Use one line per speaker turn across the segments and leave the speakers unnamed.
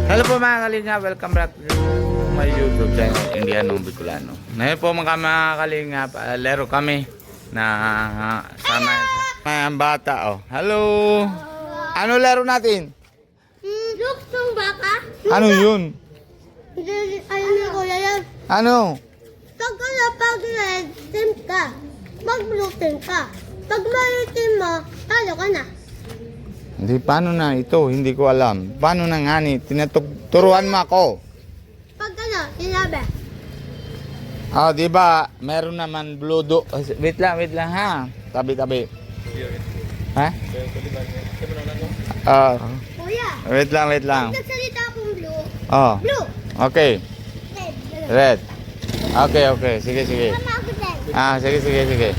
Hello po mga kalinga, welcome back to my YouTube channel, Indiano Bicolano. Ngayon po mga kalinga, laro kami na sama sa bata. Oh. Hello! Ano laro natin?
Luksong baka?
Ano yun?
Ayun na ko yan.
Ano?
Pag red team ka, mag blue team ka. Pag blue team mo, talo ka na.
Hindi, paano na ito? Hindi ko alam. Paano na nga ni? Turuan mo ako.
Pag sinabi.
Oh, di ba? Meron naman blue do. Wait lang ha. Tabi-tabi. Ha?
Kuya,
Wait lang.
nagsalita akong blue.
Oh.
Blue.
Okay.
Red.
Red. Okay. Sige.
Tama ako red.
Sige.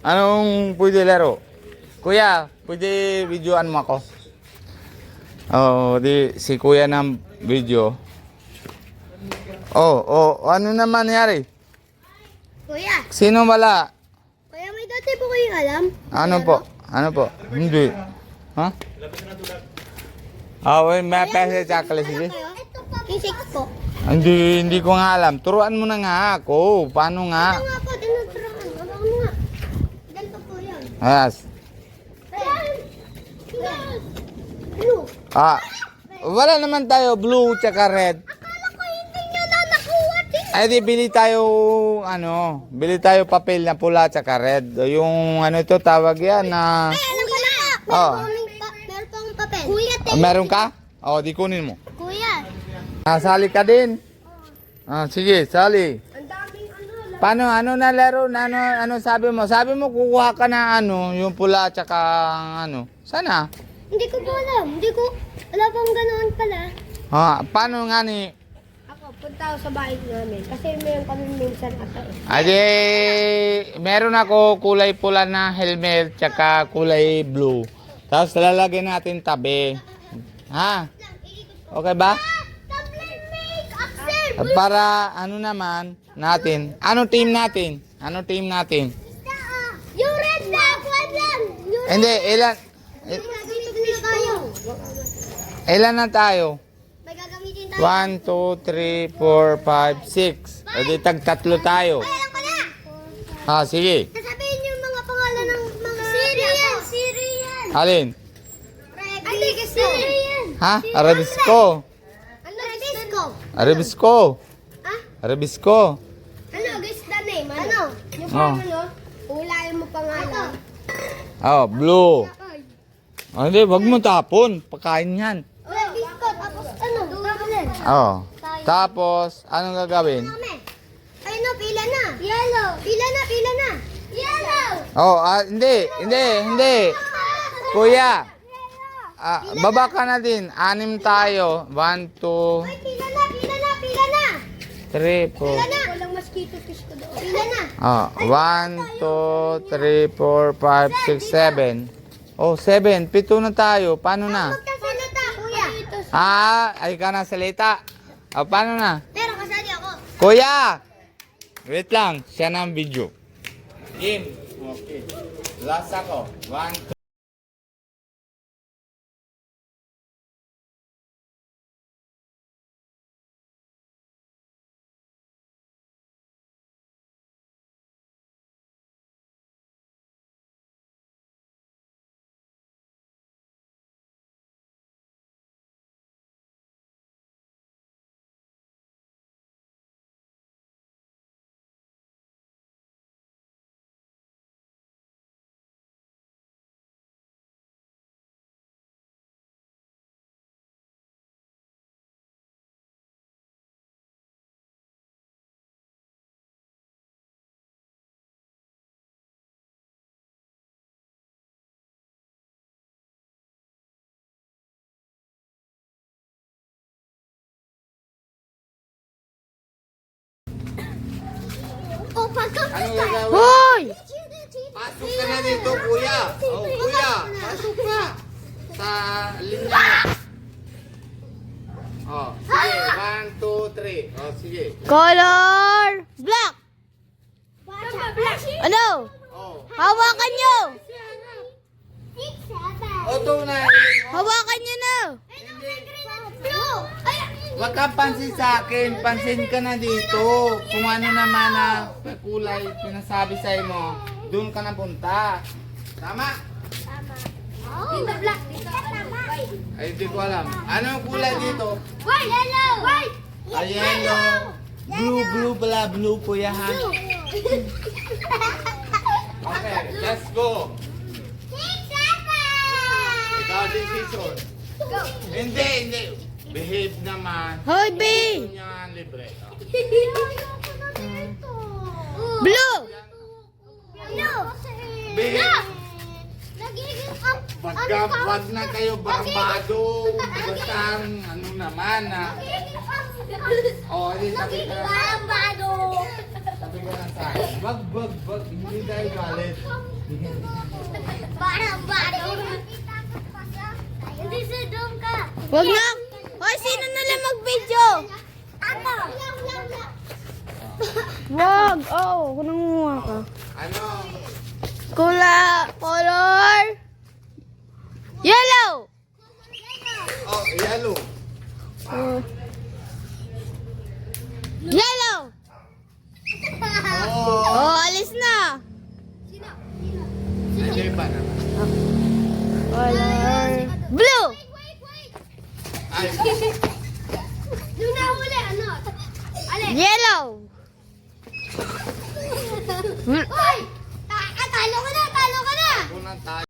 Anong pwede laro? Kuya, pwede videoan mo ako? Oh, si kuya ng video. Ano naman nangyari?
Kuya,
Sino wala?
kuya may dati po kayong alam?
Ano po? Hindi. Ha? May pesa chocolate sige.
Yung 6 po.
Hindi ko nga alam. Turuan mo na nga ako. Paano nga?
Ito nga po, tinuturuan. Ano nga? Ganito po yan.
Yes.
Blue.
Wala naman tayo blue tsaka red.
Akala ko hindi nyo na nakuha.
Ay di bili tayo papel na pula tsaka red. Yung ito tawag yan na
Alam ko na. Meron pang papel. Kuya,
meron ka? Di kunin mo.
Kuya.
Sali ka din. Sige, sali.
Ang daming
Paano na laro? Ano sabi mo? Sabi mo kukuha ka na yung pula tsaka Sana?
Hindi ko po alam. Wala pang ganoon pala.
Paano nga ni?
Ako, punta ako sa bahay namin. Kasi mayroon kami minsan ata eh.
Ade, meron ako kulay pula na helmet tsaka kulay blue. Tapos lalagyan natin tabi. Ha? Okay ba? Para naman natin? Ano team natin?
Yung red na! Kwan lang!
Hindi, ilan na tayo?
May gagamitin tayo.
1, 2, 3, 4, 5, 6. Edi tatlo tayo.
Ay, alam ko na!
Sige.
Sasabihin yung mga pangalan ng mga... Syrian!
Alin?
Syrian!
Arabisco.
Ano? Disco!
Arabisco.
Ah?
Arabisco.
Ano? Guess the name. Ano? Yung ulayin mo pangalan.
Blue. Hindi, wag mo tapon. Pakain yan.
Disco. Tapos ano? Dublin.
Tapos, anong gagawin?
Ay no, pila na. Yellow. Pila na. Yellow.
Hindi. Kuya, baba ka na din. 6 tayo. 1, 2,
Ay, pila na.
3, 4.
Walang mosquito fish ko doon. Pila na.
1, 2, 3, 4, 5, 6, 7. 7. 7 na tayo. Paano na?
Magkasalita, kuya.
Ay ka na salita. Paano na?
Pero kasali ako.
Kuya! Wait lang. Siya na ang video. Game. Okay. Last ako. 1, 2.
O, pagkakita.
Ano gagawin?
Hoy!
Pasok ka na dito, kuya. Kuya, pasok ka. Sa linya mo. Sige. 1, 2, 3. Sige.
Color black. Ano? Hawakan nyo.
Ito na.
Hawakan nyo na.
Hindi. Wag ka pansin sa akin. Pansin ka na dito. Kung ano naman na kulay pinasabi sa'yo mo, doon ka na punta. Tama?
Dito black. Dito tama.
Ay, hindi ko alam. Ano ang kulay dito?
White. Yellow. White.
Ay, yellow. Blue pala. Blue po yan.
Blue.
Okay, let's go. Ikaw decision.
Go.
Hindi. Behave naman.
Hoy, B.
Gusto niya libre.
Blue. Blue.
Behave.
Nagiging
Wag na kayo barbado. Basta ano naman ha. Oh, hindi sabi ka na. Sabi ka na sa akin. Wag. Hindi tayo galit.
Hindi si Dom ka. Wag na. Hoy, sino na lang mag-video? Ako. Wag. Oh, kunanguha ka.
Ano?
Color. Yellow.
Oh, yellow.
Yellow.
Oh.
Oh, alis na.
Hindi pa naman.
Color. Blue.
Ay,
Yung nahuli, ano? Yellow. Uy! Talo ka na!
unang tayo.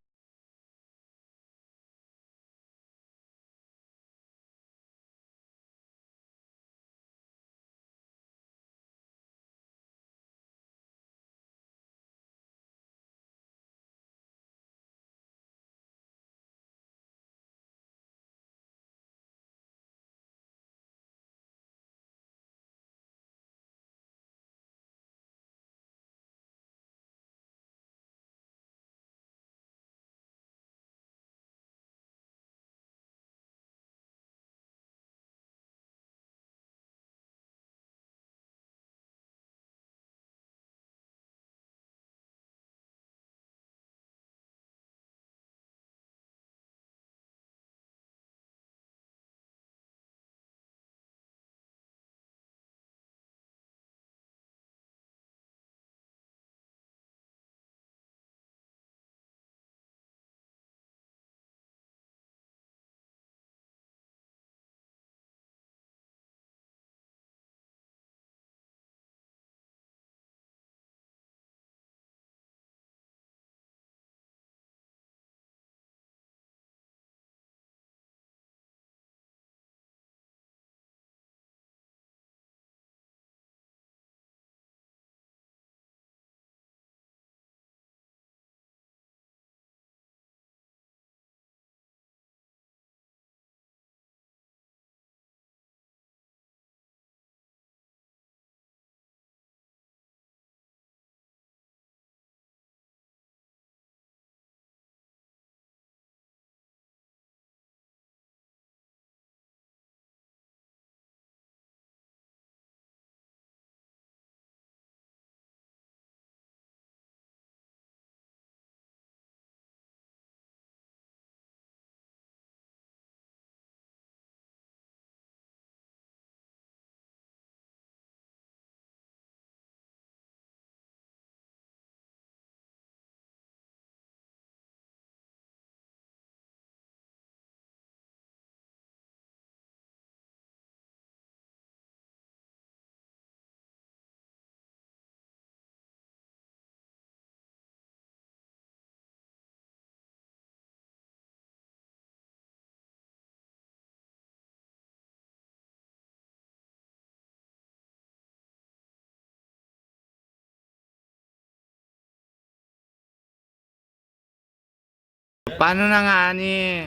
Paano na nga ni?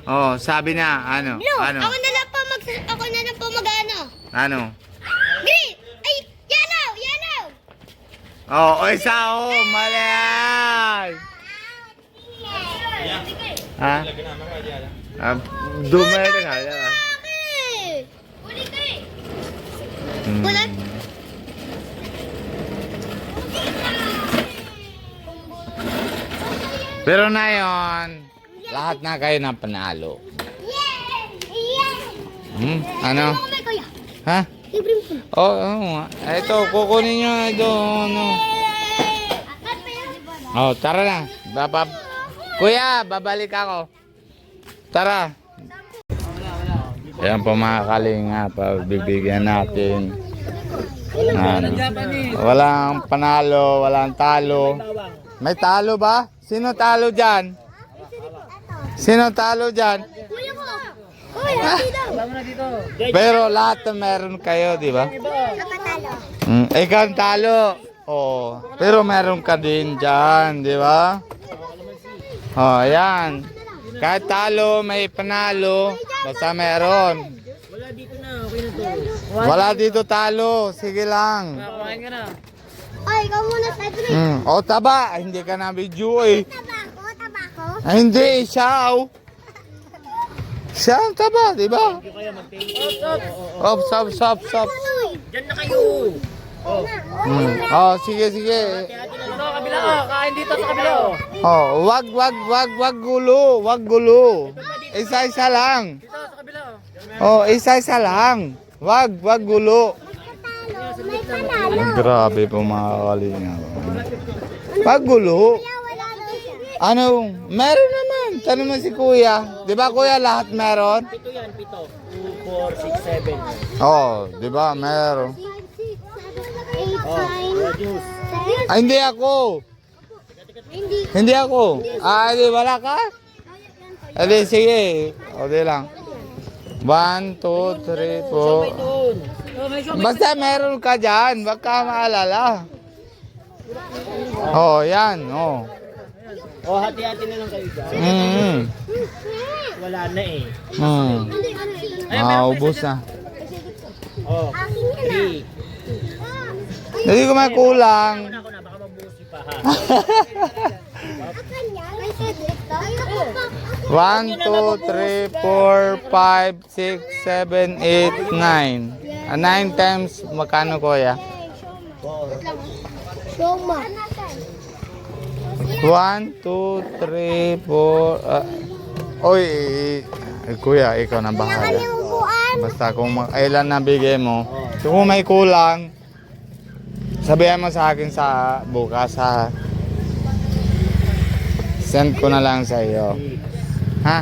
Oh, sabi na ano?
Blue.
Ano?
Ako na lang po mag-ano.
Ano?
Green. Ay, yellow.
Oh, isa mali yan. Ha? Dumay na nga.
Uli ka eh.
Hmm.
Kulot.
Pero na yon, lahat na kayo na panalo. Ano?
Ako may kuya.
Ha?
Libre mo.
Oo nga. Ito, kukunin nyo ito. Ano?
Akat pa yan.
Oh, tara na. Kuya, babalik ako. Tara. Ayan po mga kalinga, pagbibigyan natin. Ano? Walang panalo, walang talo. May talo ba? Sino talo dyan? Sino talo dyan?
Kuya ko. Kuya, dito.
Pero lahat na meron kayo, di ba?
Kapatalo.
Ikaw ang talo. Oh, pero meron ka din dyan, di ba? Oh, ayan. Kahit talo, may panalo. Basta meron.
Wala dito na, okay na to.
Wala dito talo. Sige lang.
Kumain ka na.
Ay, ikaw muna sa drink.
O, taba. Hindi ka na video eh.
Tabako.
Ay, hindi. Siya. Siya ang taba, di ba?
Kaya mag-take.
Stop.
Diyan na kayo.
Oh, sige.
Ito, kabila. Kain dito sa kabila.
Oh, wag gulo. Wag gulo. Isa-isa lang.
Dito sa kabila.
Oh, isa-isa lang. Wag gulo.
May panalo.
Ay, grabe po mga kalinga. Wag gulo.
Wala daw siya.
Ano? Meron naman. Tanong mo si kuya. Di ba kuya lahat meron?
Pito yan, pito. 2, 4, 6, 7.
Oh, di ba meron?
6, 7, 8,
Oh,
9,
juice.
Ay, hindi ako.
Hindi.
Hindi ako. Di wala ka? Di, sige. O, di lang. 1, 2, 3, 4.
Doon. Oh, may shop.
Basta meron ka dyan. Wag ka maalala. Oh, yan. Oh.
Oh, hati-hati na lang kayo dyan. Wala na eh.
Ubus na.
Oh, 3.
Hindi ko may kulang.
Ako na, baka mabuhos niyo pa ha.
May Cedric daw.
1, 2, 3, 4, 5, 6, 7, 8, 9. 9 times magkano kuya?
Shoma.
1, 2, 3, 4. Oy, kuya, ikaw na bahala.
Upuan.
Basta kung ilan na bigay mo, kung may kulang, sabihan mo sa akin sa bukas ha. Send ko na lang sa iyo. Ha?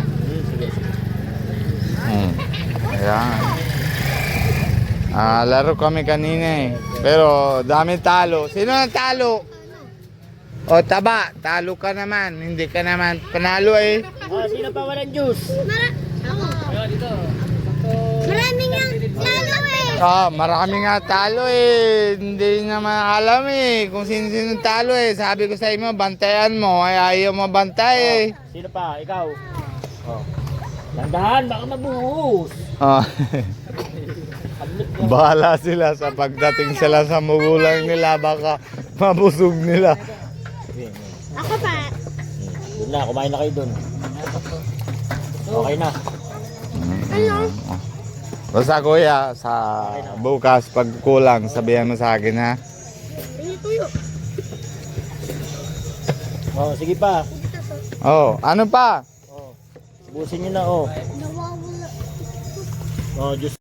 Ayan. Laro kami kanina eh. Pero dami talo. Sino ang talo? O taba, talo ka naman. Hindi ka naman panalo eh.
Oh, sino pa walang juice?
Maraming ang lalo eh.
Marami nga talo eh. Hindi naman alam eh kung sino talo eh. Sabi ko sa inyo, bantayan mo. Ay ayaw mo bantay eh.
Sino pa? Ikaw? Oh. Landahan, baka mabuhos.
Oh. Bahala sila sa pagdating sila sa magulang nila. Baka mabusog nila.
Ako pa.
Doon na, kumain na kayo doon. Okay na.
Ano?
Basta kuya, sa bukas pag kulang, sabihan mo sa akin ha.
Tuyo.
Oh, sige pa.
Oh, ano pa?
Oh. Ubusin niyo na oh.
Nawawala.
Oh, juice.